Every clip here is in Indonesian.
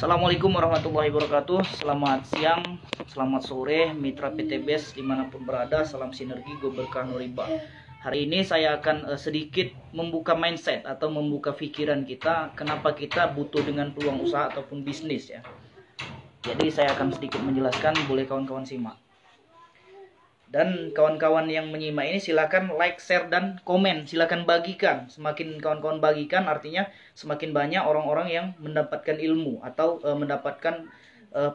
Assalamualaikum warahmatullahi wabarakatuh. Selamat siang, selamat sore, mitra PTBS dimanapun berada. Salam sinergi, go berkah no riba. Hari ini saya akan sedikit membuka mindset atau membuka pikiran kita, kenapa kita butuh dengan peluang usaha ataupun bisnis ya. Jadi saya akan sedikit menjelaskan, boleh kawan-kawan simak. Dan kawan-kawan yang menyimak ini silakan like, share, dan komen. Silakan bagikan. Semakin kawan-kawan bagikan, artinya semakin banyak orang-orang yang mendapatkan ilmu atau mendapatkan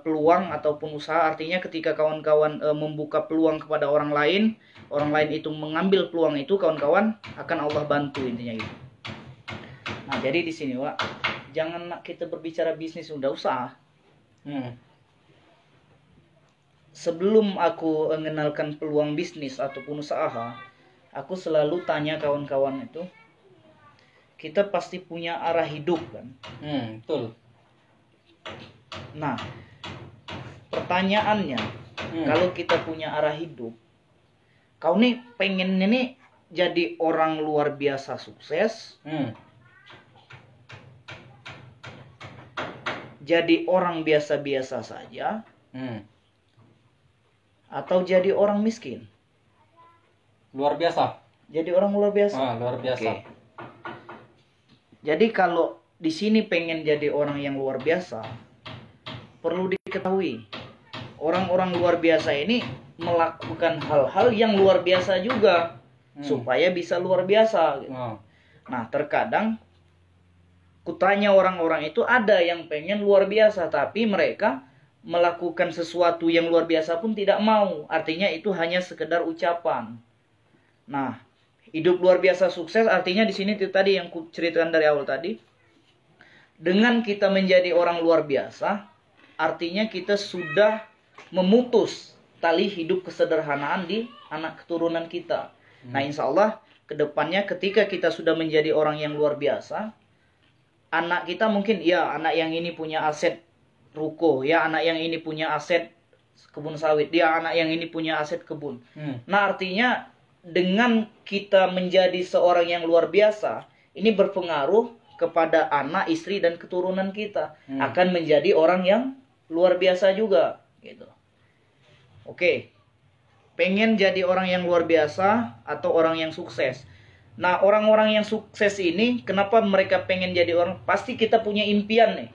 peluang ataupun usaha. Artinya ketika kawan-kawan membuka peluang kepada orang lain itu mengambil peluang itu, kawan-kawan akan Allah bantu, intinya itu. Nah, jadi di sini, Wak, jangan kita berbicara bisnis, udah usaha. Sebelum aku mengenalkan peluang bisnis ataupun usaha, aku selalu tanya kawan-kawan itu, kita pasti punya arah hidup kan? Betul. Nah, pertanyaannya, kalau kita punya arah hidup, kau nih pengennya nih jadi orang luar biasa sukses, jadi orang biasa-biasa saja, atau jadi orang miskin? Luar biasa. Jadi orang luar biasa. Luar biasa. Oke. Jadi kalau di sini pengen jadi orang yang luar biasa, perlu diketahui orang-orang luar biasa ini melakukan hal-hal yang luar biasa juga supaya bisa luar biasa. Gitu. Nah, terkadang kutanya orang-orang itu ada yang pengen luar biasa, tapi mereka melakukan sesuatu yang luar biasa pun tidak mau. Artinya itu hanya sekedar ucapan. Nah, hidup luar biasa sukses artinya di sini tadi yang ku ceritakan dari awal tadi. Dengan kita menjadi orang luar biasa, artinya kita sudah memutus tali hidup kesederhanaan di anak keturunan kita. Nah, insya Allah kedepannya ketika kita sudah menjadi orang yang luar biasa, anak kita mungkin, ya anak yang ini punya aset ruko, ya anak yang ini punya aset kebun sawit, dia anak yang ini punya aset kebun. Nah, artinya dengan kita menjadi seorang yang luar biasa, ini berpengaruh kepada anak, istri, dan keturunan kita akan menjadi orang yang luar biasa juga gitu. Oke, pengen jadi orang yang luar biasa atau orang yang sukses. Nah, orang-orang yang sukses ini kenapa mereka pengen jadi orang? Pasti kita punya impian nih.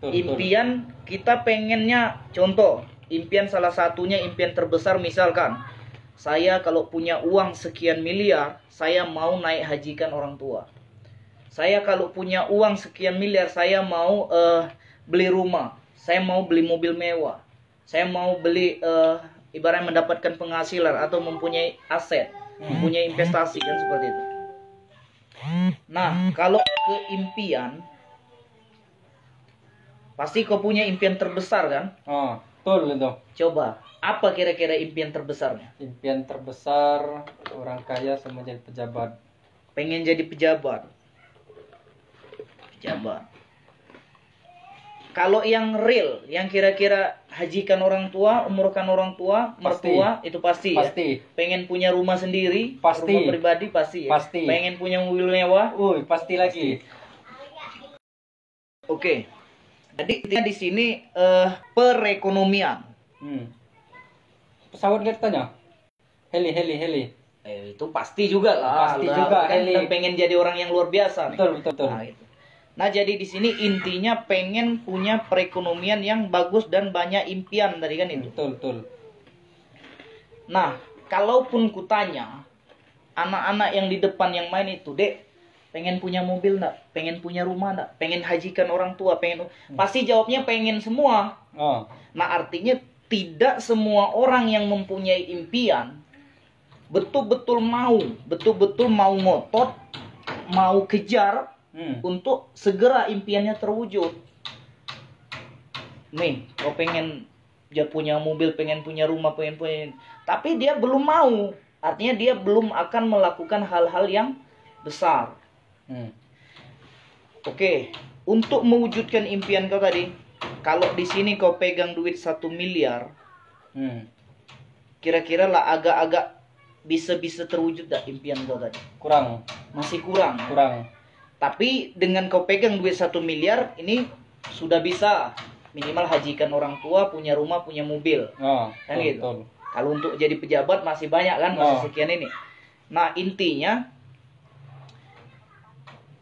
Impian kita pengennya, contoh impian salah satunya, impian terbesar misalkan saya kalau punya uang sekian miliar, saya mau naik hajikan orang tua. Saya kalau punya uang sekian miliar, saya mau beli rumah, saya mau beli mobil mewah, saya mau beli ibaratnya mendapatkan penghasilan atau mempunyai aset, mempunyai investasi, kan seperti itu. Nah, kalau ke impian, pasti kau punya impian terbesar kan? Betul itu. Coba, apa kira-kira impian terbesarnya? Impian terbesar orang kaya sama jadi pejabat. Pengen jadi pejabat. Pejabat. Kalau yang real, yang kira-kira hajikan orang tua, umurkan orang tua, mertua, itu pasti ya? Pasti. Pengen punya rumah sendiri, pasti. Rumah pribadi, pasti ya? Pasti. Pengen punya mobil mewah? Pasti lagi. Oke. Jadi di sini perekonomian. Pesawat gak tanya? Heli. Itu pasti juga lah. Pasti juga. Kan pengen jadi orang yang luar biasa. Betul. Nah, jadi di sini intinya pengen punya perekonomian yang bagus dan banyak impian tadi kan itu. Betul. Nah, kalaupun kutanya anak-anak yang di depan yang main itu, Dek, pengen punya mobil enggak? Pengen punya rumah enggak? Pengen hajikan orang tua? Pasti jawabnya pengen semua. Nah, artinya tidak semua orang yang mempunyai impian betul-betul mau ngotot, mau kejar untuk segera impiannya terwujud. Nih, kau pengen punya mobil, pengen punya rumah, tapi dia belum mau. Artinya dia belum akan melakukan hal-hal yang besar. Oke, untuk mewujudkan impian kau tadi, kalau di sini kau pegang duit 1 miliar, kira-kira lah agak-agak bisa terwujud dah impian kau tadi? Kurang. Masih kurang. Kurang. Tapi dengan kau pegang duit 1 miliar, ini sudah bisa minimal hajikan orang tua, punya rumah, punya mobil. Oh, Kan betul, gitu. betul. Kalau untuk jadi pejabat masih banyak kan, masih Oh. sekian ini. Nah, intinya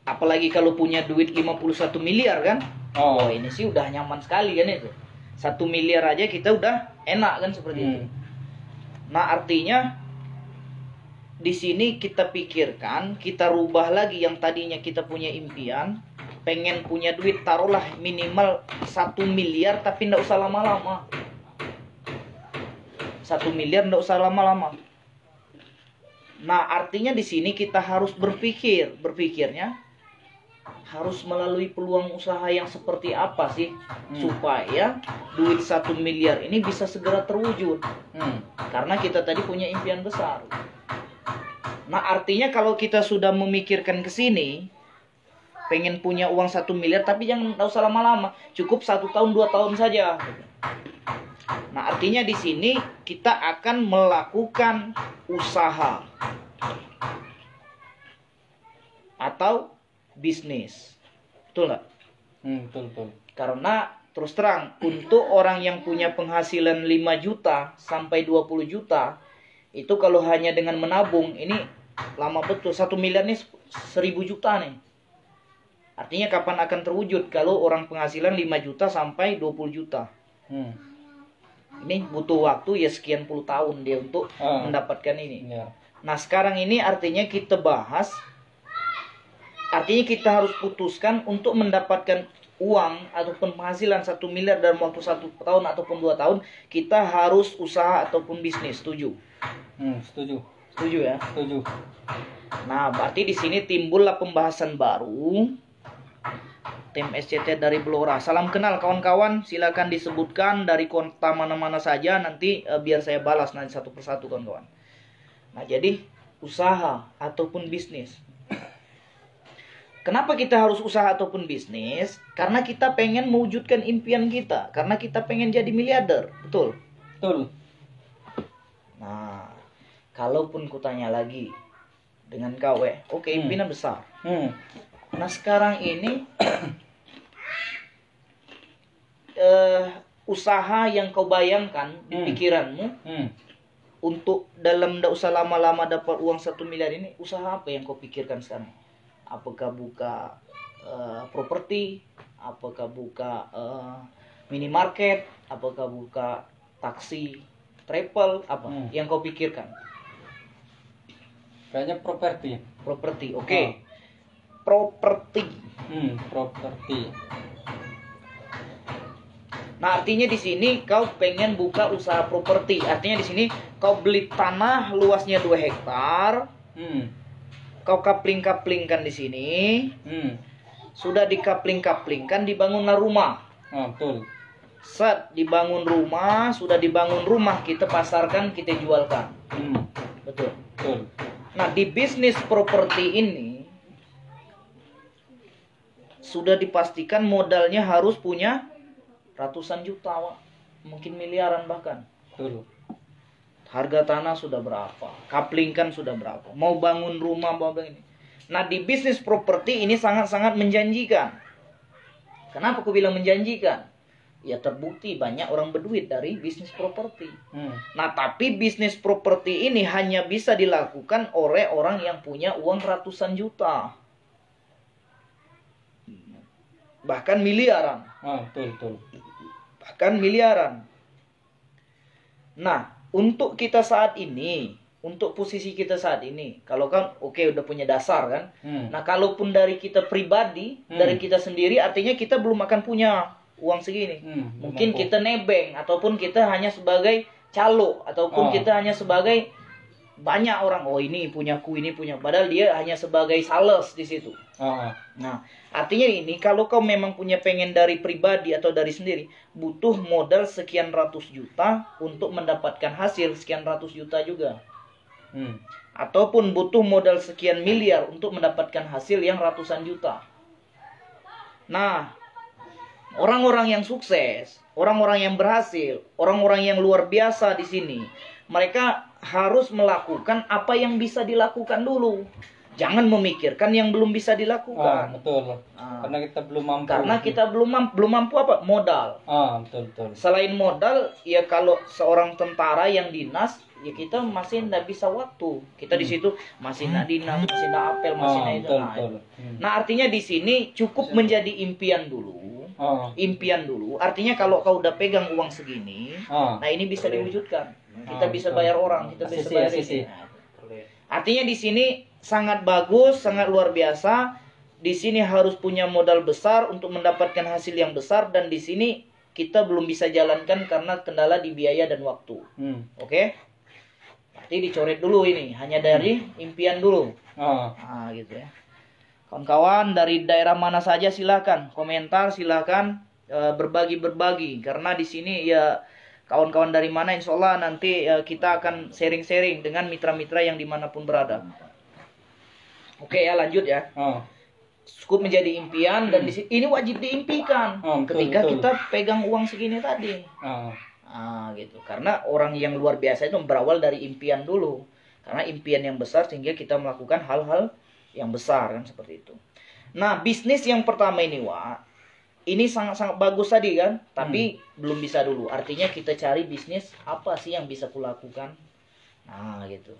apalagi kalau punya duit 51 miliar kan. Oh. Oh, ini sih udah nyaman sekali kan itu. 1 miliar aja kita udah enak kan seperti itu. Nah, artinya di sini kita pikirkan, kita rubah lagi yang tadinya kita punya impian, pengen punya duit, taruhlah minimal 1 miliar tapi ndak usah lama-lama. 1 miliar ndak usah lama-lama. Nah, artinya di sini kita harus berpikirnya harus melalui peluang usaha yang seperti apa sih supaya duit 1 miliar ini bisa segera terwujud. Karena kita tadi punya impian besar. Nah, artinya kalau kita sudah memikirkan ke sini, pengen punya uang 1 miliar tapi jangan usah lama-lama, cukup 1 tahun 2 tahun saja. Nah, artinya di sini kita akan melakukan usaha atau bisnis. Betul nggak? Betul, betul. Karena terus terang, untuk orang yang punya penghasilan 5 juta sampai 20 juta, itu kalau hanya dengan menabung, ini lama betul. 1 miliar nih 1000 juta nih. Artinya kapan akan terwujud kalau orang penghasilan 5 juta sampai 20 juta. Ini butuh waktu ya sekian puluh tahun dia untuk mendapatkan ini. Ya. Nah, sekarang ini artinya kita bahas, artinya kita harus putuskan untuk mendapatkan uang ataupun penghasilan 1 miliar dalam waktu 1 tahun ataupun 2 tahun, kita harus usaha ataupun bisnis. Setuju? Setuju. Setuju ya? Setuju. Nah, berarti di sini timbullah pembahasan baru. Tim SCT dari Blora. Salam kenal kawan-kawan. Silakan disebutkan dari kota mana-mana saja. Nanti biar saya balas nanti satu persatu kawan-kawan. Nah, jadi usaha ataupun bisnis. Kenapa kita harus usaha ataupun bisnis? Karena kita pengen mewujudkan impian kita. Karena kita pengen jadi miliarder. Betul? Betul. Nah, kalaupun kutanya lagi dengan kau, oke, impian besar. Nah, sekarang ini usaha yang kau bayangkan di pikiranmu untuk dalam tidak usah lama-lama dapat uang 1 miliar ini, usaha apa yang kau pikirkan sekarang? Apakah buka properti? Apakah buka minimarket? Apakah buka taksi, travel? Apa yang kau pikirkan? Kayaknya properti. Properti, oke. Properti. Properti. Nah, artinya di sini kau pengen buka usaha properti. Artinya di sini kau beli tanah luasnya 2 hektar. Kau kapling-kaplingkan di sini. Sudah dikapling-kaplingkan, dibangunlah rumah. Betul. Set dibangun rumah, sudah dibangun rumah, kita pasarkan, kita jualkan. Betul. Betul. Nah, di bisnis properti ini sudah dipastikan modalnya harus punya ratusan juta, Wak. Mungkin miliaran bahkan. Betul. Harga tanah sudah berapa, kaplingkan sudah berapa, mau bangun rumah, mau begini. Nah, di bisnis properti ini sangat-sangat menjanjikan. Kenapa aku bilang menjanjikan? Ya, terbukti banyak orang berduit dari bisnis properti. Nah, tapi bisnis properti ini hanya bisa dilakukan oleh orang yang punya uang ratusan juta. Bahkan miliaran. Betul, betul. Bahkan miliaran. Nah, untuk kita saat ini, untuk posisi kita saat ini, kalau kan oke, udah punya dasar kan. Nah, kalaupun dari kita pribadi, dari kita sendiri, artinya kita belum akan punya uang segini. Mungkin kita nebeng, ataupun kita hanya sebagai calo, ataupun kita hanya sebagai banyak orang, oh ini punyaku, ini punya, padahal dia hanya sebagai sales di situ. Nah, artinya ini kalau kau memang punya pengen dari pribadi atau dari sendiri, butuh modal sekian ratus juta untuk mendapatkan hasil sekian ratus juta juga. Ataupun butuh modal sekian miliar untuk mendapatkan hasil yang ratusan juta. Nah, orang-orang yang sukses, orang-orang yang berhasil, orang-orang yang luar biasa di sini, mereka harus melakukan apa yang bisa dilakukan dulu. Jangan memikirkan yang belum bisa dilakukan. Betul. Ah. Karena kita belum mampu. Karena kita belum mampu apa? Modal. Betul. Selain modal, ya kalau seorang tentara yang dinas, ya kita masih nggak bisa waktu. Kita di situ masih nak dinas, masih nak apel, masih nak itu. Betul. Nah, artinya di sini cukup menjadi impian dulu. Impian dulu. Artinya kalau kau udah pegang uang segini, nah ini bisa diwujudkan. Kita bisa bayar orang, kita bisa bayar ini. Artinya di sini sangat bagus, sangat luar biasa. Di sini harus punya modal besar untuk mendapatkan hasil yang besar, dan di sini kita belum bisa jalankan karena kendala di biaya dan waktu. Oke? Berarti dicoret dulu ini, hanya dari impian dulu. Nah, gitu ya. Kawan-kawan dari daerah mana saja silakan komentar, silakan berbagi karena di sini ya kawan-kawan dari mana, insya Allah nanti kita akan sharing-sharing dengan mitra-mitra yang dimanapun berada. Oke ya, lanjut ya. Cukup menjadi impian, dan ini wajib diimpikan ketika kita pegang uang segini tadi. Gitu. Karena orang yang luar biasa itu berawal dari impian dulu. Karena impian yang besar sehingga kita melakukan hal-hal yang besar kan, seperti itu. Nah, bisnis yang pertama ini, Wak, ini sangat-sangat bagus tadi kan, tapi belum bisa dulu. Artinya kita cari bisnis apa sih yang bisa kulakukan. Nah, gitu.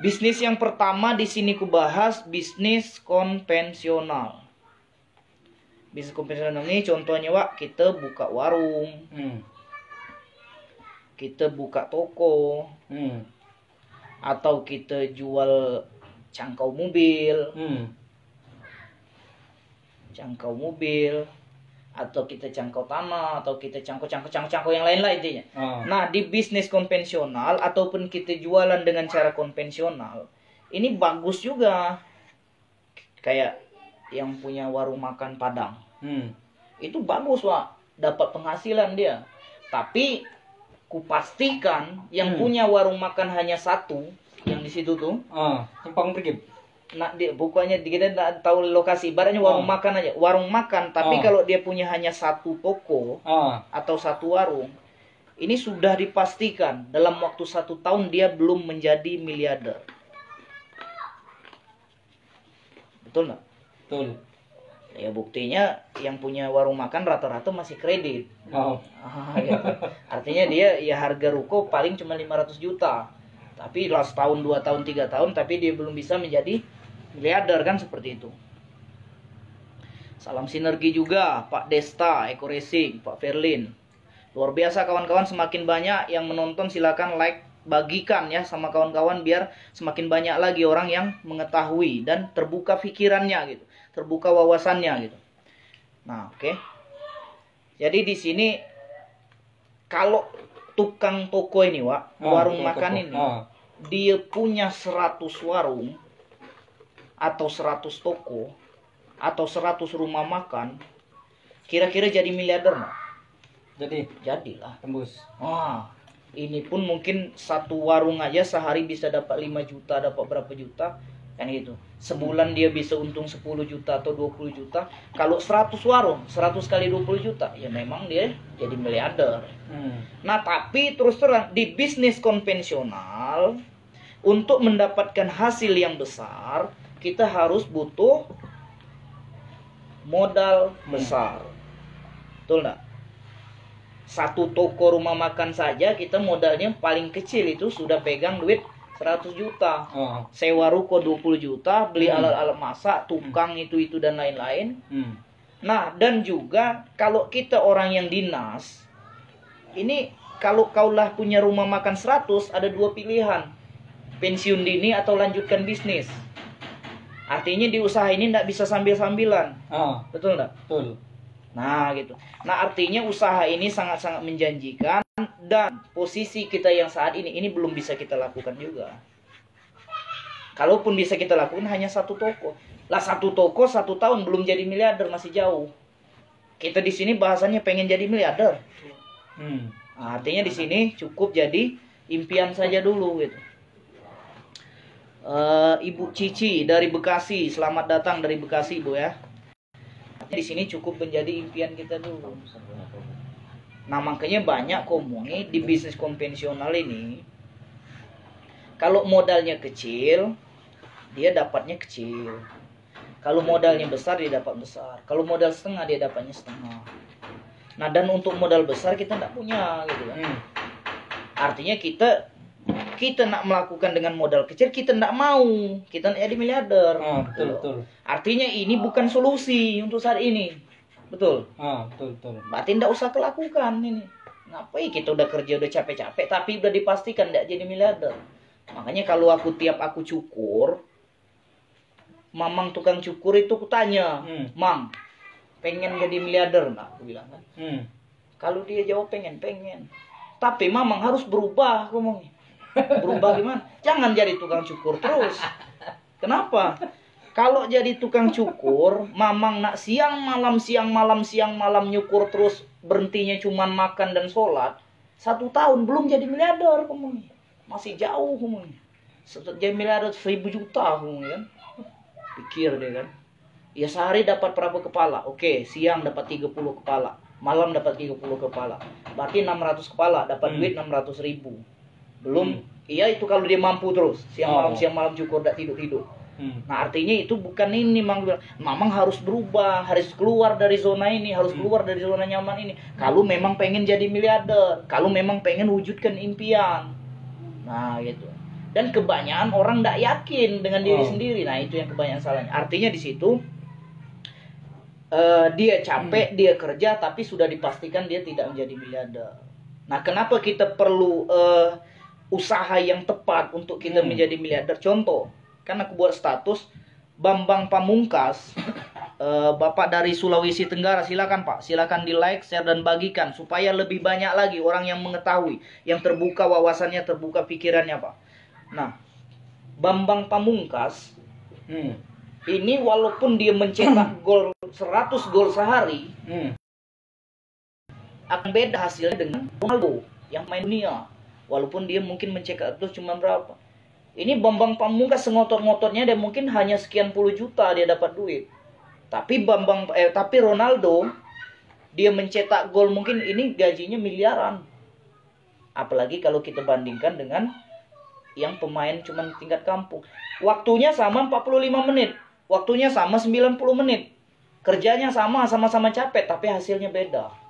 Bisnis yang pertama di sini kubahas bisnis konvensional. Bisnis konvensional ini contohnya, Wak, kita buka warung, kita buka toko, atau kita jual cangkau mobil, atau kita cangkau tanah, atau kita cangkau yang lain-lain intinya. Nah, di bisnis konvensional ataupun kita jualan dengan cara konvensional, ini bagus juga. Kayak yang punya warung makan Padang. Itu bagus, Wak. Dapat penghasilan dia. Tapi kupastikan yang punya warung makan hanya satu, yang di situ tuh. Simpang Pergib. Nah, pokoknya kita tidak tahu lokasi. Ibaratnya warung makan aja, warung makan. Tapi kalau dia punya hanya satu toko atau satu warung, ini sudah dipastikan dalam waktu 1 tahun dia belum menjadi miliarder. Betul nggak? Betul. Ya buktinya yang punya warung makan rata-rata masih kredit. Gitu. Artinya dia ya harga ruko paling cuma 500 juta. Tapi lah setahun, 2 tahun, 3 tahun, tapi dia belum bisa menjadi miliarder kan, seperti itu. Salam sinergi juga Pak Desta, Eko Racing, Pak Ferlin. Luar biasa kawan-kawan, semakin banyak yang menonton silakan like, bagikan ya sama kawan-kawan biar semakin banyak lagi orang yang mengetahui dan terbuka pikirannya gitu, terbuka wawasannya gitu. Nah, oke. Jadi di sini kalau tukang toko ini, Wak, warung makan ini, dia punya 100 warung atau 100 toko atau 100 rumah makan, kira-kira jadi miliarder nggak? Jadilah. Tembus. Ini pun mungkin satu warung aja sehari bisa dapat 5 juta, dapat berapa juta kan gitu. Sebulan dia bisa untung 10 juta atau 20 juta. Kalau 100 warung, 100 kali 20 juta, ya memang dia jadi miliarder. Nah, tapi terus terang di bisnis konvensional, untuk mendapatkan hasil yang besar, kita harus butuh modal besar. Betul nggak? Satu toko rumah makan saja kita modalnya paling kecil itu sudah pegang duit 100 juta. Sewa ruko 20 juta, beli alat-alat masak, tukang itu dan lain-lain. Nah, dan juga kalau kita orang yang dinas, ini kalau kaulah punya rumah makan 100, ada 2 pilihan. Pensiun dini atau lanjutkan bisnis. Artinya di usaha ini tidak bisa sambil-sambilan. Betul nggak? Betul. Nah, gitu. Nah, artinya usaha ini sangat-sangat menjanjikan, dan posisi kita yang saat ini belum bisa kita lakukan juga. Kalaupun bisa kita lakukan hanya satu toko. Lah, satu toko 1 tahun belum jadi miliarder, masih jauh. Kita di sini bahasannya pengen jadi miliarder. Nah, artinya di sini cukup jadi impian saja dulu gitu. Ibu Cici dari Bekasi, selamat datang dari Bekasi, Bu ya. Di sini cukup menjadi impian kita dulu. Nah, makanya banyak komuni di bisnis konvensional ini Kalau modalnya kecil, dia dapatnya kecil. Kalau modalnya besar, dia dapat besar. Kalau modal setengah, dia dapatnya setengah. Nah, dan untuk modal besar kita tidak punya gitu kan. Artinya kita nak melakukan dengan modal kecil, kita tidak mau. Kita nak jadi miliarder. Betul, betul. Artinya ini bukan solusi untuk saat ini. Betul. Betul, betul. Berarti tidak usah kelakukan ini. Ngapain kita udah kerja udah capek-capek tapi udah dipastikan tidak jadi miliarder. Makanya kalau tiap aku cukur, mamang tukang cukur itu kutanya, Mang, pengen jadi miliarder nggak? Aku bilang kan. Kalau dia jawab pengen. Tapi mamang harus berubah, aku ngomongnya. Berubah gimana? Jangan jadi tukang cukur terus. Kenapa? Kalau jadi tukang cukur, mamang nak siang malam nyukur terus, berhentinya cuman makan dan sholat, 1 tahun belum jadi miliarder, ngomongnya. Masih jauh, ngomongnya. Jadi miliarder 1.000 juta, ngomongnya kan. Pikir dia kan. Ya sehari dapat berapa kepala? Oke, siang dapat 30 kepala, malam dapat 30 kepala. Berarti 600 kepala, dapat duit 600.000. Belum, iya itu kalau dia mampu terus. Siang malam cukur, tidak tidur. Nah artinya itu bukan ini, Mamang harus berubah, harus keluar dari zona ini, harus keluar dari zona nyaman ini. Kalau memang pengen jadi miliarder, kalau memang pengen wujudkan impian. Nah gitu. Dan kebanyakan orang tidak yakin dengan diri sendiri. Nah itu yang kebanyakan salahnya. Artinya di situ dia capek, dia kerja, tapi sudah dipastikan dia tidak menjadi miliarder. Nah kenapa kita perlu usaha yang tepat untuk kita menjadi miliarder? Contoh, kan aku buat status Bambang Pamungkas, Bapak dari Sulawesi Tenggara, silakan Pak, silakan di like, share dan bagikan supaya lebih banyak lagi orang yang mengetahui, yang terbuka wawasannya, terbuka pikirannya Pak. Nah, Bambang Pamungkas ini walaupun dia mencetak gol 100 gol sehari, akan beda hasilnya dengan Ronaldo yang main dunia. Walaupun dia mungkin mencetak itu cuma berapa. Ini Bambang Pamungkas sengotot-ngototnya dia mungkin hanya sekian puluh juta dia dapat duit. Tapi tapi Ronaldo dia mencetak gol mungkin ini gajinya miliaran. Apalagi kalau kita bandingkan dengan yang pemain cuma tingkat kampung. Waktunya sama 45 menit. Waktunya sama 90 menit. Kerjanya sama-sama capek tapi hasilnya beda.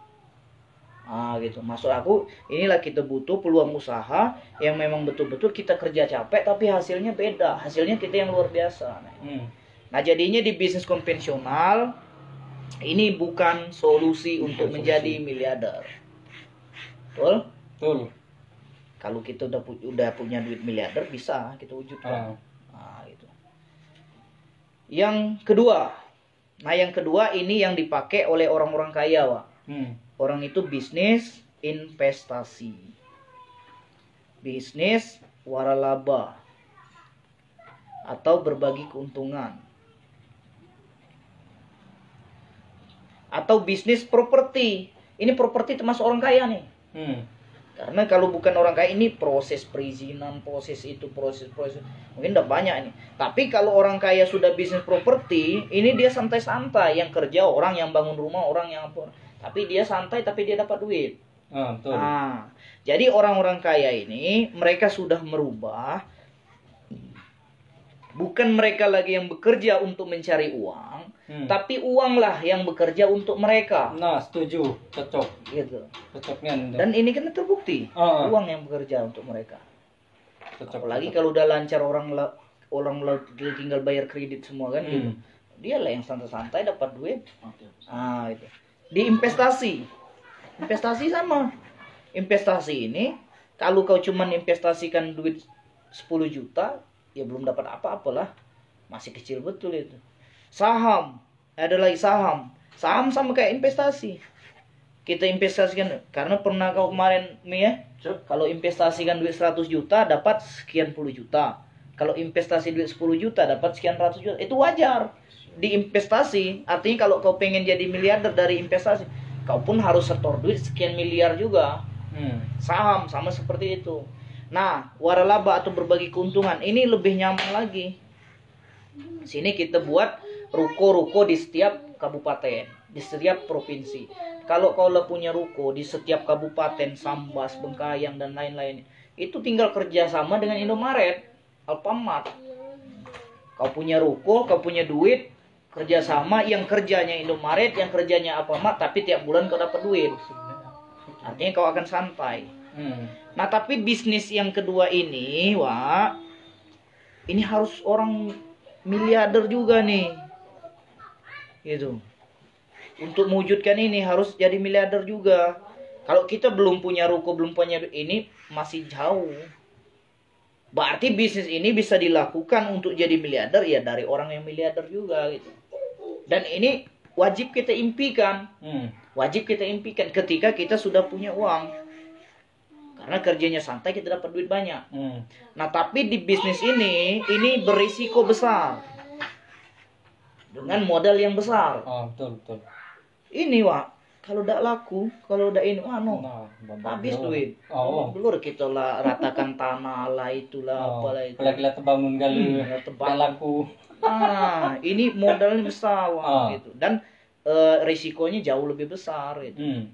Gitu. Maksud aku, inilah kita butuh peluang usaha yang memang betul-betul kita kerja capek tapi hasilnya beda. Hasilnya kita yang luar biasa. Nah, jadinya di bisnis konvensional ini bukan solusi untuk menjadi miliarder. Betul? Betul. Kalau kita udah punya duit miliarder bisa kita wujudkan. Gitu. Yang kedua. Nah, yang kedua ini yang dipakai oleh orang-orang kaya, Pak. Orang itu bisnis investasi, bisnis waralaba, atau berbagi keuntungan, atau bisnis properti. Ini properti termasuk orang kaya nih. Karena kalau bukan orang kaya ini proses perizinan, proses mungkin udah banyak ini. Tapi kalau orang kaya sudah bisnis properti, ini dia santai-santai. Yang kerja orang, yang bangun rumah orang, yang apa. Tapi dia santai, tapi dia dapat duit. Betul. Nah, jadi orang-orang kaya ini mereka sudah merubah. Bukan mereka lagi yang bekerja untuk mencari uang, tapi uanglah yang bekerja untuk mereka. Nah, setuju, cocok. Gitu. Cocoknya. Dan ini kan terbukti, uang yang bekerja untuk mereka. Cocok. Apalagi kalau udah lancar orang tinggal bayar kredit semua kan gitu. Dia lah yang santai-santai dapat duit. Itu. Di investasi sama. Investasi ini kalau kau cuman investasikan duit 10 juta ya belum dapat apa-apalah, masih kecil betul itu. Saham, ada lagi saham sama kayak investasi. Kita investasikan, karena pernah kau kemarin kalau investasikan duit 100 juta dapat sekian puluh juta. Kalau investasi duit 10 juta dapat sekian ratus juta. Itu wajar. Di investasi, artinya kalau kau pengen jadi miliarder dari investasi, kau pun harus setor duit sekian miliar juga. Saham sama seperti itu. Nah, waralaba atau berbagi keuntungan ini lebih nyaman lagi. Sini kita buat ruko-ruko di setiap kabupaten, di setiap provinsi. Kalau kau punya ruko di setiap kabupaten, Sambas, Bengkayang dan lain-lain, itu tinggal kerjasama dengan Indomaret, Alfamart. Kau punya ruko, kau punya duit, kerjasama, yang kerjanya Indomaret, yang kerjanya Alfamart, tapi tiap bulan kau dapat duit. Artinya kau akan santai. Nah, tapi bisnis yang kedua ini, Wak, ini harus orang miliarder juga nih. Gitu. Untuk mewujudkan ini harus jadi miliarder juga. Kalau kita belum punya ruko, belum punya ini, masih jauh. Berarti bisnis ini bisa dilakukan untuk jadi miliarder ya dari orang yang miliarder juga gitu. Dan ini wajib kita impikan. Wajib kita impikan ketika kita sudah punya uang. Karena kerjanya santai, kita dapat duit banyak. Nah, tapi di bisnis ini berisiko besar. Dengan modal yang besar. Oh, betul. Ini, Wak, kalau udah laku, kalau udah ini, habis duit. Belum kita lah ratakan tanah lah, itulah, apalah itu. Kalau terbangun kali, laku. Nah, ini modalnya besar, Wak, gitu. Dan risikonya jauh lebih besar, gitu.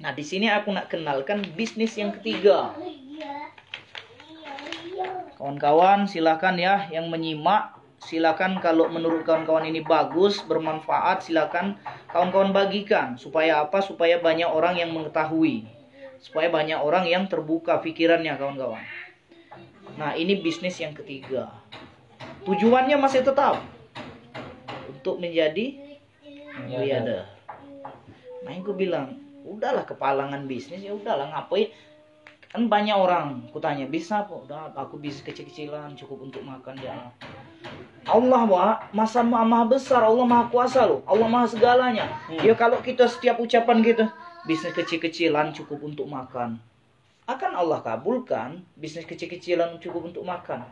Nah, di sini aku nak kenalkan bisnis yang ketiga. Kawan-kawan, silakan ya yang menyimak. Silakan kalau menurut kawan-kawan ini bagus, bermanfaat, silakan kawan-kawan bagikan. Supaya apa? Supaya banyak orang yang mengetahui. Supaya banyak orang yang terbuka pikirannya, kawan-kawan. Nah, ini bisnis yang ketiga. Tujuannya masih tetap untuk menjadi miliarder. Nah, aku bilang, udahlah kepalangan bisnis, ya udahlah ngapain. Kan banyak orang, aku tanya, bisa apa? Udah, aku bisnis kecil-kecilan, cukup untuk makan ya. Allah, Wak, masa maha besar, Allah maha kuasa loh, Allah maha segalanya. Ya kalau kita setiap ucapan gitu, bisnis kecil-kecilan cukup untuk makan, akan Allah kabulkan bisnis kecil-kecilan cukup untuk makan.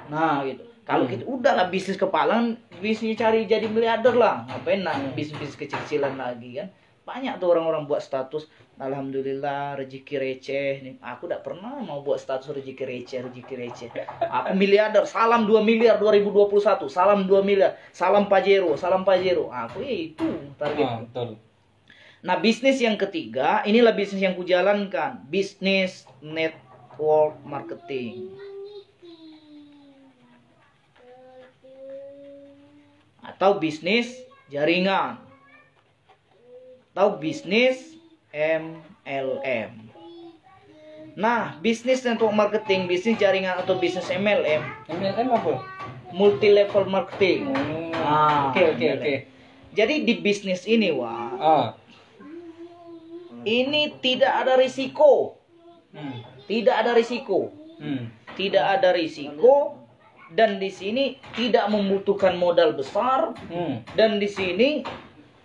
Nah gitu. Kalau kita udahlah bisnis kepalang, bisnis cari jadi miliarder lah, ngapain bisnis kecil-kecilan lagi kan? Banyak tuh orang-orang buat status, alhamdulillah rezeki receh nih. Aku tidak pernah mau buat status rezeki receh. Aku miliarder, salam 2 miliar 2021, salam 2 miliar, salam Pajero. Aku itu target. Nah, bisnis yang ketiga, inilah bisnis yang kujalankan, bisnis network marketing. Atau bisnis jaringan. Atau bisnis MLM. Nah, bisnis network marketing, bisnis jaringan atau bisnis MLM. MLM apa? Multi level marketing. Oke. Jadi di bisnis ini, Wak, ini tidak ada risiko. Tidak ada risiko. Tidak ada risiko. Dan di sini tidak membutuhkan modal besar. Dan di sini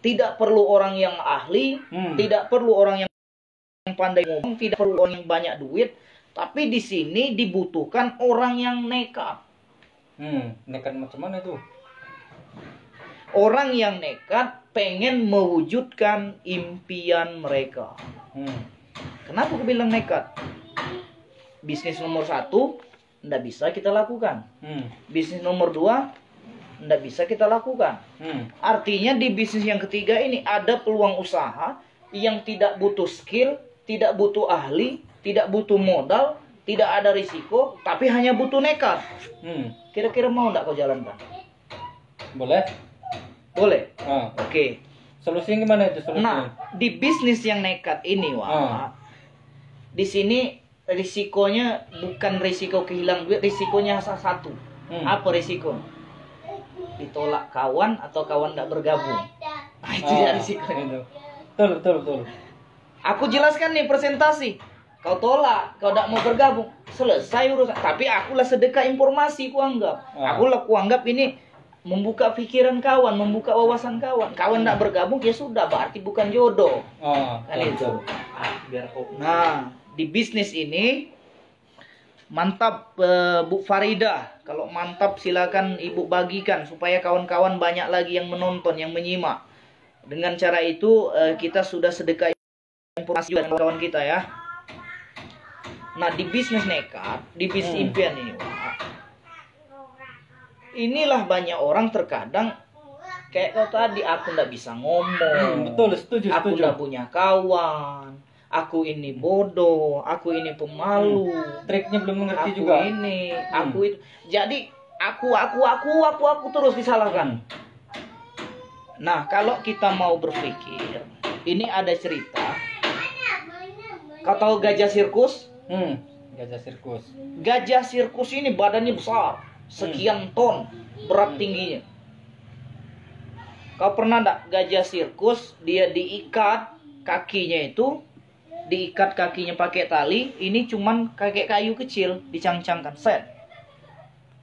tidak perlu orang yang ahli, tidak perlu orang yang pandai ngomong, tidak perlu orang yang banyak duit, tapi di sini dibutuhkan orang yang nekat. Nekat macam mana itu? Orang yang nekat pengen mewujudkan impian mereka. Kenapa aku bilang nekat? Bisnis nomor 1 tidak bisa kita lakukan. Bisnis nomor 2 tidak bisa kita lakukan. Artinya di bisnis yang ketiga ini ada peluang usaha yang tidak butuh skill, tidak butuh ahli, tidak butuh modal, tidak ada risiko, tapi hanya butuh nekat. Kira-kira mau tidak kau jalankan? Boleh. Oke. Solusinya gimana itu solusinya? Nah, di bisnis yang nekat ini, Wak, di sini risikonya bukan risiko kehilangan duit, risikonya satu. Apa risiko? Ditolak kawan atau kawan tidak bergabung. Itu ya risikonya. Betul. Aku jelaskan nih presentasi. Kau tolak, kau tidak mau bergabung, selesai urusan. Tapi akulah sedekah informasi kuanggap. Akulah kuanggap ini membuka pikiran kawan, membuka wawasan kawan. Kawan tidak bergabung, ya sudah, berarti bukan jodoh. Kan itu. Nah, di bisnis ini mantap, Bu Farida. Kalau mantap silakan Ibu bagikan supaya kawan-kawan banyak lagi yang menonton, yang menyimak. Dengan cara itu kita sudah sedekah informasi juga dengan kawan kita ya. Nah, di bisnis nekat, di bisnis impian ini, inilah banyak orang terkadang kayak kau tadi, aku nggak bisa ngomong. Betul, setuju. Aku nggak punya kawan. aku ini bodoh, aku ini pemalu, Triknya belum mengerti aku juga. ini, aku itu. Jadi aku terus disalahkan. Nah, kalau kita mau berpikir, ini ada cerita. Kau tahu gajah sirkus? Gajah sirkus. Gajah sirkus ini badannya besar, sekian ton berat tingginya. Kau pernah enggak gajah sirkus dia diikat kakinya itu, diikat kakinya pakai tali, ini cuman kayak kayu kecil dicangcangkan set.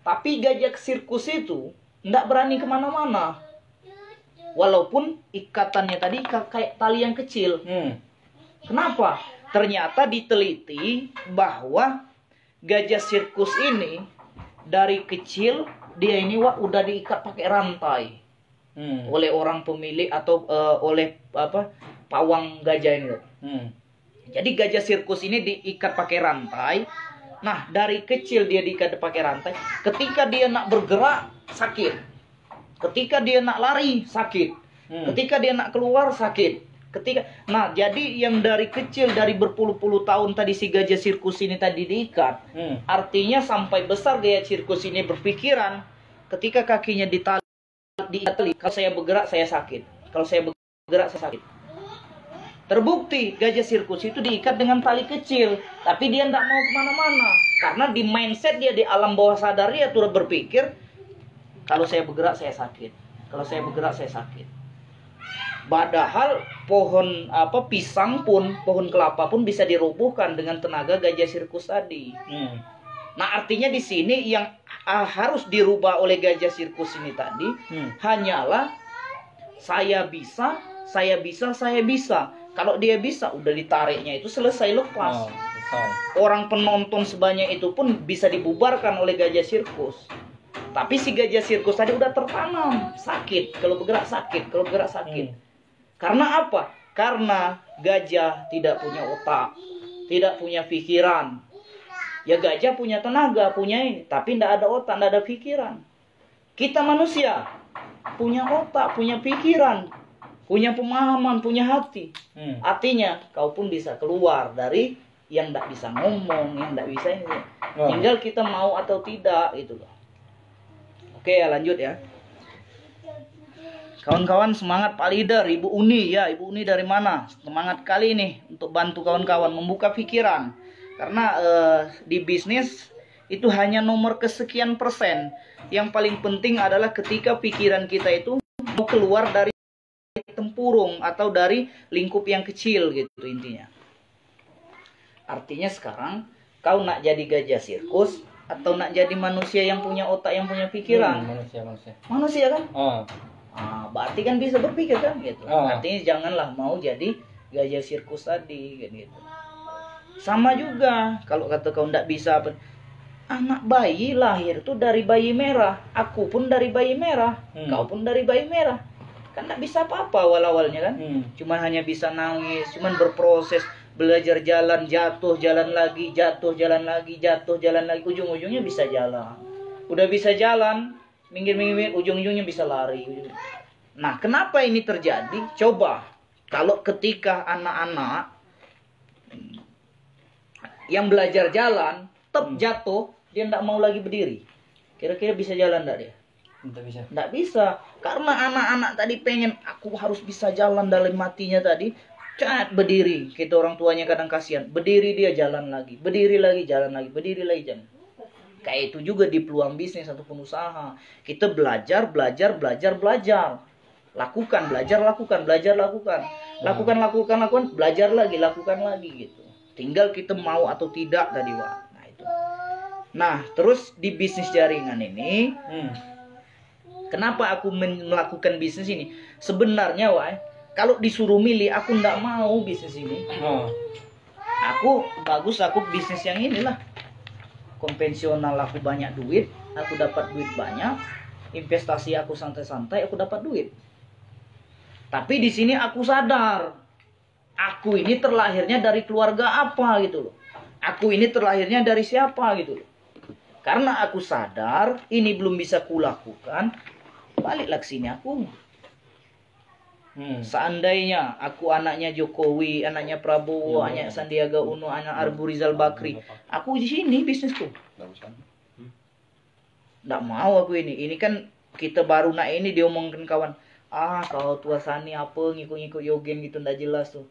Tapi gajah sirkus itu enggak berani kemana-mana. Walaupun ikatannya tadi kayak tali yang kecil. Kenapa? Ternyata diteliti bahwa gajah sirkus ini dari kecil dia ini udah diikat pakai rantai oleh orang pemilik atau oleh pawang gajah ini. Jadi gajah sirkus ini diikat pakai rantai. Nah, dari kecil dia diikat pakai rantai. Ketika dia nak bergerak sakit. Ketika dia nak lari sakit. Ketika dia nak keluar sakit. Nah, jadi yang dari kecil, dari berpuluh-puluh tahun tadi si gajah sirkus ini tadi diikat, artinya sampai besar gajah sirkus ini berpikiran, ketika kakinya ditali, kalau saya bergerak saya sakit, kalau saya bergerak saya sakit. Terbukti gajah sirkus itu diikat dengan tali kecil, tapi dia tidak mau kemana-mana, karena di mindset dia, di alam bawah sadar dia turut berpikir, kalau saya bergerak saya sakit, kalau saya bergerak saya sakit. Padahal pohon pisang pun, pohon kelapa pun bisa dirobohkan dengan tenaga gajah sirkus tadi. Nah, artinya di sini yang harus dirubah oleh gajah sirkus ini tadi hanyalah saya bisa. Kalau dia bisa, udah ditariknya itu selesai, lepas. Orang penonton sebanyak itu pun bisa dibubarkan oleh gajah sirkus. Tapi si gajah sirkus tadi udah tertanam sakit, kalau bergerak sakit, kalau bergerak sakit. Karena apa? Karena gajah tidak punya otak, tidak punya pikiran. Ya gajah punya tenaga, punya ini, tapi tidak ada otak, tidak ada pikiran. Kita manusia punya otak, punya pikiran, punya pemahaman, punya hati. Artinya kau pun bisa keluar dari yang tidak bisa ngomong, yang tidak bisa ini. Tinggal kita mau atau tidak, itu loh. Oke, ya lanjut ya. Kawan-kawan semangat Pak Leader, Ibu Uni ya, Ibu Uni dari mana? Semangat kali ini untuk bantu kawan-kawan membuka pikiran. Karena di bisnis itu hanya nomor kesekian persen. Yang paling penting adalah ketika pikiran kita itu mau keluar dari tempurung atau dari lingkup yang kecil gitu intinya. Artinya sekarang kau nak jadi gajah sirkus atau nak jadi manusia yang punya otak, yang punya pikiran? Manusia kan? Berarti kan bisa berpikir kan gitu. Artinya janganlah mau jadi gajah sirkus tadi gitu. Sama juga kalau kata kau ndak bisa, anak bayi lahir tuh dari bayi merah, aku pun dari bayi merah, kau pun dari bayi merah. Kan ndak bisa apa-apa awal-awalnya kan. Cuman hanya bisa nangis, cuman berproses, belajar jalan, jatuh, jalan lagi, jatuh, jalan lagi, jatuh, jalan lagi, ujung-ujungnya bisa jalan. Udah bisa jalan, minggir-minggir, ujung-ujungnya bisa lari. Nah, kenapa ini terjadi? Coba, kalau ketika anak-anak yang belajar jalan, jatuh, dia tidak mau lagi berdiri. Kira-kira bisa jalan tidak dia? Tidak bisa. Tidak bisa. Karena anak-anak tadi pengen, aku harus bisa jalan dalam matinya tadi. Berdiri. Kita orang tuanya kadang kasihan. Berdiri dia jalan lagi. Berdiri lagi, jalan lagi. Berdiri lagi, jalan. Kayak itu juga di peluang bisnis ataupun usaha. Kita belajar. Lakukan, belajar, lakukan. Lakukan, belajar lagi, lakukan lagi gitu. Tinggal kita mau atau tidak tadi, Wak. Nah, itu. Nah, terus di bisnis jaringan ini, kenapa aku melakukan bisnis ini? Sebenarnya, Wak, kalau disuruh milih, aku nggak mau bisnis ini. Aku bisnis yang inilah. Konvensional, aku banyak duit, aku dapat duit banyak, investasi aku santai-santai, aku dapat duit. Tapi di sini aku sadar, aku ini terlahirnya dari keluarga apa gitu loh. Aku ini terlahirnya dari siapa gitu loh. Karena aku sadar ini belum bisa kulakukan, baliklah ke sini aku. Seandainya aku anaknya Jokowi, anaknya Prabowo, anaknya Sandiaga Uno, anak Abu Rizal Bakri, aku di sini bisnisku. Nggak mau aku ini. Ini kan kita baru ini diomongkan kawan. Kau tua Sani apa ngikut-ngikut Yogen gitu ndak jelas tuh.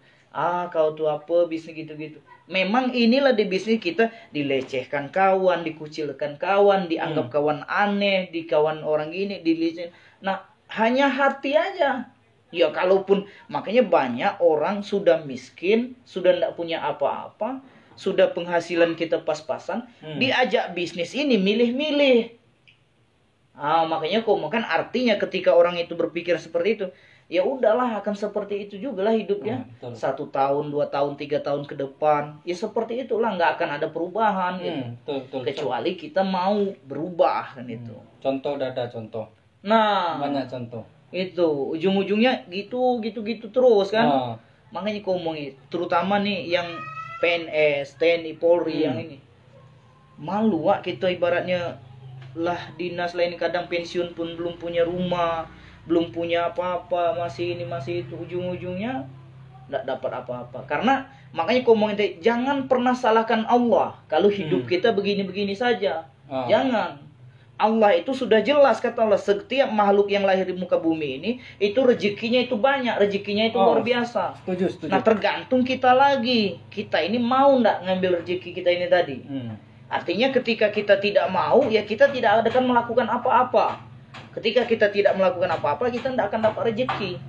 Kau tuh apa bisnis gitu-gitu. Memang inilah di bisnis kita dilecehkan kawan, dikucilkan kawan, dianggap kawan aneh, di kawan orang gini, dilecehkan. Nah, hanya hati aja. Ya kalaupun makanya banyak orang sudah miskin, sudah tidak punya apa-apa, sudah penghasilan kita pas-pasan, diajak bisnis ini milih-milih. Makanya kan artinya ketika orang itu berpikir seperti itu, ya udahlah akan seperti itu juga lah hidupnya. 1 tahun, 2 tahun, 3 tahun ke depan, ya seperti itulah, nggak akan ada perubahan gitu. Kecuali kita mau berubah kan itu. Contoh ada contoh. Nah, banyak contoh. Itu ujung-ujungnya gitu terus kan. Makanya kau ngomong terutama nih yang PNS, TNI, Polri yang ini malu kita ibaratnya lah dinas lain kadang pensiun pun belum punya rumah, belum punya apa-apa, masih ini masih itu, ujung-ujungnya nggak dapat apa-apa. Karena makanya kau ngomong jangan pernah salahkan Allah kalau hidup kita begini-begini saja. Jangan. Allah itu sudah jelas kata Allah, setiap makhluk yang lahir di muka bumi ini itu rezekinya itu banyak, rezekinya itu luar biasa. Setuju. Nah tergantung kita lagi, kita ini mau ndak ngambil rezeki kita ini tadi. Artinya ketika kita tidak mau, ya kita tidak akan melakukan apa-apa. Ketika kita tidak melakukan apa-apa, kita tidak akan dapat rezeki.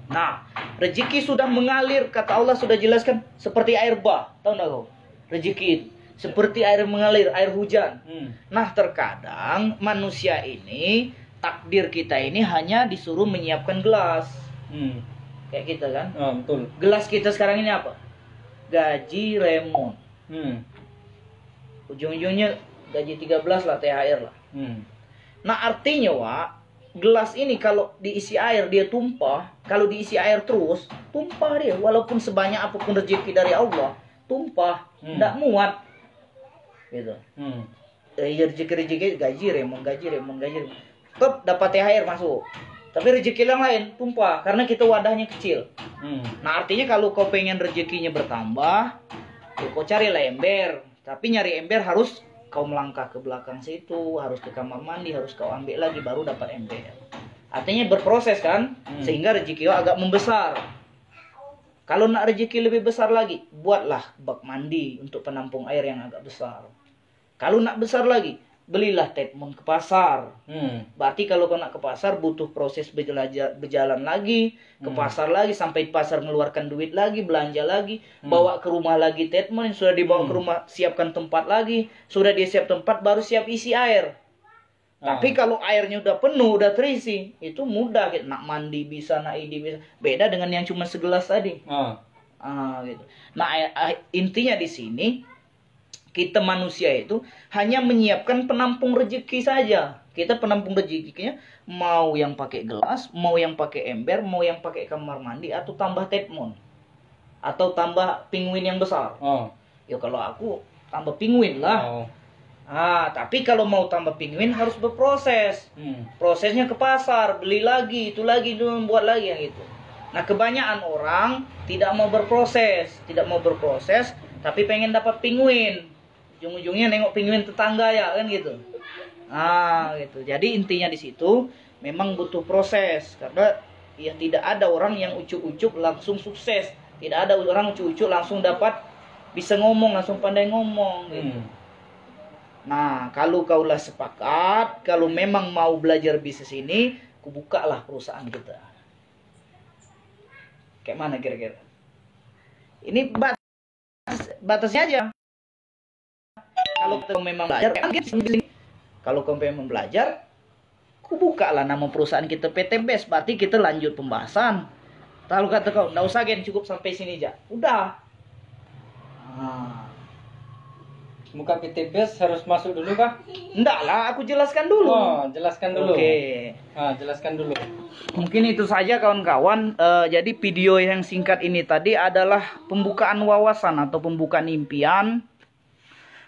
Nah, rezeki sudah mengalir, kata Allah sudah jelaskan seperti air bah, tahu nggak kau? Rezeki itu seperti air mengalir, air hujan. Nah terkadang manusia ini, takdir kita ini hanya disuruh menyiapkan gelas. Kayak kita kan. Betul. Gelas kita sekarang ini apa? Gaji remon. Ujung-ujungnya gaji 13 lah, THR lah. Nah artinya gelas ini kalau diisi air dia tumpah. Kalau diisi air terus, tumpah dia. Walaupun sebanyak apapun rezeki dari Allah, tumpah, tidak muat. Gitu. Rezeki gaji remon. Tetap dapat THR masuk. Tapi rezeki yang lain tumpah karena kita wadahnya kecil. Nah artinya kalau kau pengen rezekinya bertambah, ya kau cari ember. Tapi nyari ember harus kau melangkah ke belakang situ, harus ke kamar mandi, harus kau ambil lagi baru dapat ember. Artinya berproses kan, sehingga rezeki kau agak membesar. Kalau nak rezeki lebih besar lagi, buatlah bak mandi untuk penampung air yang agak besar. Kalau nak besar lagi, belilah tetmon ke pasar. Berarti kalau kau nak ke pasar butuh proses berjalan lagi, ke pasar lagi, sampai pasar mengeluarkan duit lagi, belanja lagi, bawa ke rumah lagi tetmon, sudah dibawa ke rumah, siapkan tempat lagi, sudah dia siap tempat, baru siap isi air. Tapi kalau airnya udah penuh, udah terisi, itu mudah, nak mandi bisa, nak ini bisa. Beda dengan yang cuma segelas tadi. Gitu. Nah intinya di sini, kita manusia itu hanya menyiapkan penampung rezeki saja. Kita penampung rezekinya mau yang pakai gelas, mau yang pakai ember, mau yang pakai kamar mandi, atau tambah tetmon, atau tambah pinguin yang besar. Ya kalau aku tambah pinguin lah. Tapi kalau mau tambah pinguin harus berproses. Prosesnya ke pasar, beli lagi, itu buat lagi yang itu. Nah kebanyakan orang tidak mau berproses, tapi pengen dapat pinguin. Ujung-ujungnya nengok pinguin tetangga ya kan gitu. Gitu. Jadi intinya di situ memang butuh proses, karena ya tidak ada orang yang ucuk-ucuk langsung sukses. Tidak ada orang ucuk-ucuk langsung dapat bisa ngomong, langsung pandai ngomong gitu. Nah, kalau kaulah sepakat, kalau memang mau belajar bisnis ini, kubukalah perusahaan kita. Kayak mana kira-kira? Ini batasnya aja. Kalau kau memang belajar, kalau kau memang belajar, kubukalah nama perusahaan kita PT Best. Berarti kita lanjut pembahasan. Kalau kata kau, nggak usah Gen, cukup sampai sini aja. Udah. Muka PT Best harus masuk dulu kah? Enggak lah, aku jelaskan dulu. Jelaskan dulu. Oke. Jelaskan dulu. Mungkin itu saja kawan-kawan. Jadi video yang singkat ini tadi adalah pembukaan wawasan atau pembukaan impian.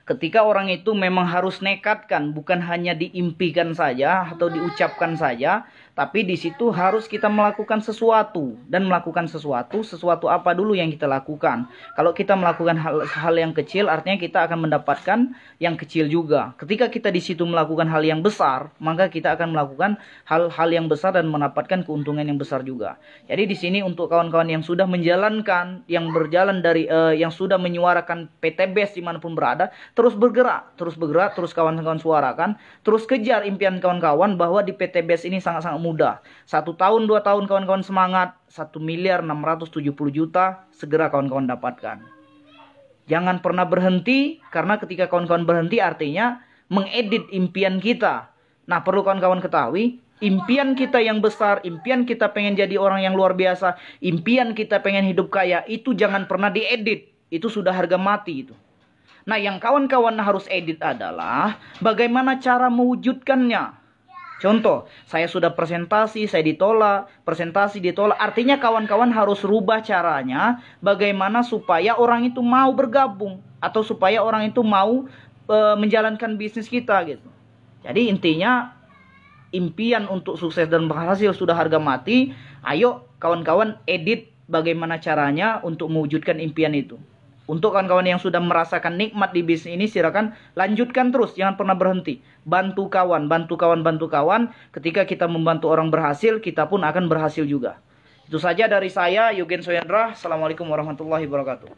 Ketika orang itu memang harus nekatkan, bukan hanya diimpikan saja atau diucapkan saja, Tapi di situ harus kita melakukan sesuatu. Dan melakukan sesuatu apa dulu yang kita lakukan. Kalau kita melakukan hal yang kecil, artinya kita akan mendapatkan yang kecil juga. Ketika kita di situ melakukan hal yang besar, maka kita akan melakukan hal-hal yang besar dan mendapatkan keuntungan yang besar juga. Jadi di sini untuk kawan-kawan yang sudah menjalankan, yang berjalan dari, yang sudah menyuarakan PTBS dimanapun berada, terus bergerak, terus kawan-kawan suarakan, terus kejar impian kawan-kawan bahwa di PTBS ini sangat-sangat mudah. 1 tahun, 2 tahun kawan-kawan semangat, 1.670.000.000 segera kawan-kawan dapatkan. Jangan pernah berhenti, karena ketika kawan-kawan berhenti artinya mengedit impian kita. Nah, perlu kawan-kawan ketahui, impian kita yang besar, impian kita pengen jadi orang yang luar biasa, impian kita pengen hidup kaya, itu jangan pernah diedit. Itu sudah harga mati itu. Nah, yang kawan-kawan harus edit adalah bagaimana cara mewujudkannya. Contoh, saya sudah presentasi, saya ditolak, presentasi ditolak. Artinya kawan-kawan harus rubah caranya bagaimana supaya orang itu mau bergabung. Atau supaya orang itu mau menjalankan bisnis kita gitu. Jadi intinya, impian untuk sukses dan berhasil sudah harga mati. Ayo kawan-kawan edit bagaimana caranya untuk mewujudkan impian itu. Untuk kawan-kawan yang sudah merasakan nikmat di bisnis ini, silakan lanjutkan terus, jangan pernah berhenti. Bantu kawan, bantu kawan, bantu kawan. Ketika kita membantu orang berhasil, kita pun akan berhasil juga. Itu saja dari saya, Yugen Soyandra. Assalamualaikum warahmatullahi wabarakatuh.